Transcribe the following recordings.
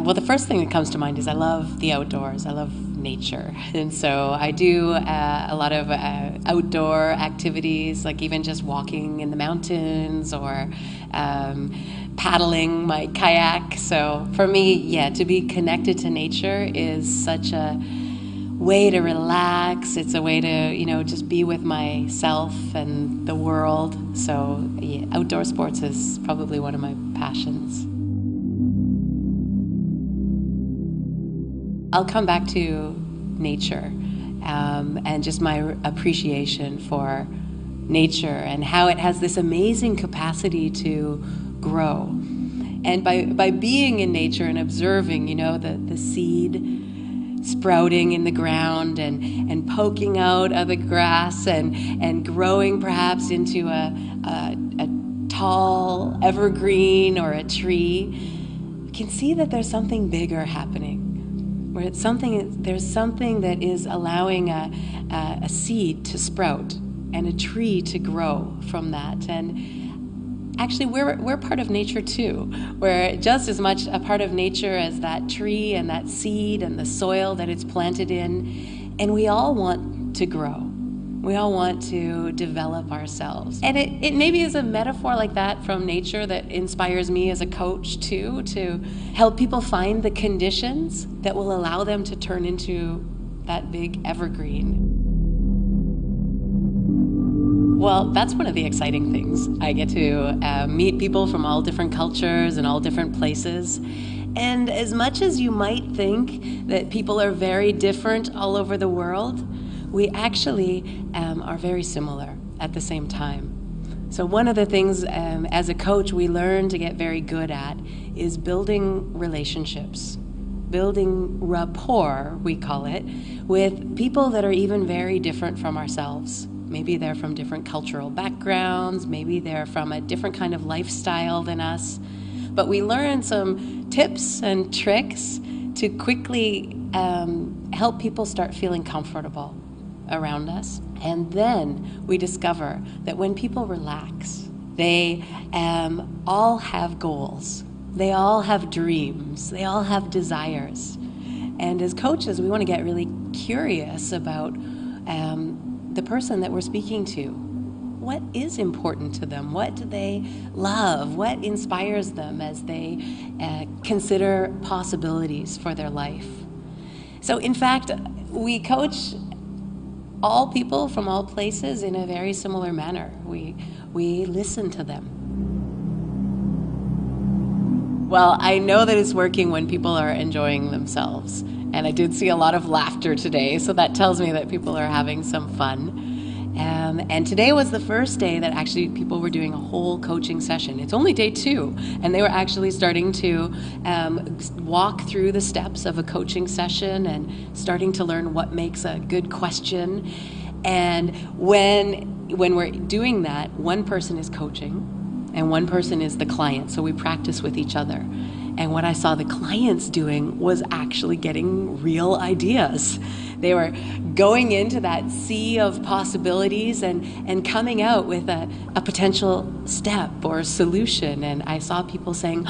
Well, the first thing that comes to mind is I love the outdoors. I love nature. And so I do a lot of outdoor activities, like even just walking in the mountains or paddling my kayak. So for me, yeah, to be connected to nature is such a way to relax. It's a way to, just be with myself and the world. So yeah, outdoor sports is probably one of my passions. I'll come back to nature and just my appreciation for nature and how it has this amazing capacity to grow. And by being in nature and observing, the seed sprouting in the ground and poking out of the grass and growing perhaps into a tall evergreen or a tree, you can see that there's something bigger happening, where there's something that is allowing a seed to sprout and a tree to grow from that. And actually, we're part of nature too. We're just as much a part of nature as that tree and that seed and the soil that it's planted in. And we all want to grow. We all want to develop ourselves. And it maybe is a metaphor like that from nature that inspires me as a coach too, to help people find the conditions that will allow them to turn into that big evergreen. Well, that's one of the exciting things. I get to meet people from all different cultures and all different places. And as much as you might think that people are very different all over the world, we actually are very similar at the same time. So one of the things as a coach we learn to get very good at is building relationships, building rapport, we call it, with people that are even very different from ourselves. Maybe they're from different cultural backgrounds, maybe they're from a different kind of lifestyle than us. But we learn some tips and tricks to quickly help people start feeling comfortable around us. And then we discover that when people relax, they all have goals. They all have dreams. They all have desires. And as coaches, we want to get really curious about the person that we're speaking to. What is important to them? What do they love? What inspires them as they consider possibilities for their life? So in fact, we coach all people from all places in a very similar manner. We listen to them. Well, I know that it's working when people are enjoying themselves. And I did see a lot of laughter today, so that tells me that people are having some fun. And today was the first day that actually people were doing a whole coaching session. It's only day 2, and they were actually starting to walk through the steps of a coaching session and starting to learn what makes a good question. And when we're doing that, one person is coaching and one person is the client, so we practice with each other. And what I saw the clients doing was actually getting real ideas. They were going into that sea of possibilities and coming out with a potential step or solution. And I saw people saying,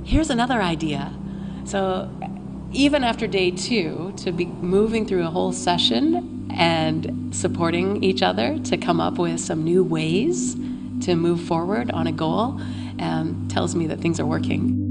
here's another idea. So even after day 2, to be moving through a whole session and supporting each other to come up with some new ways to move forward on a goal tells me that things are working.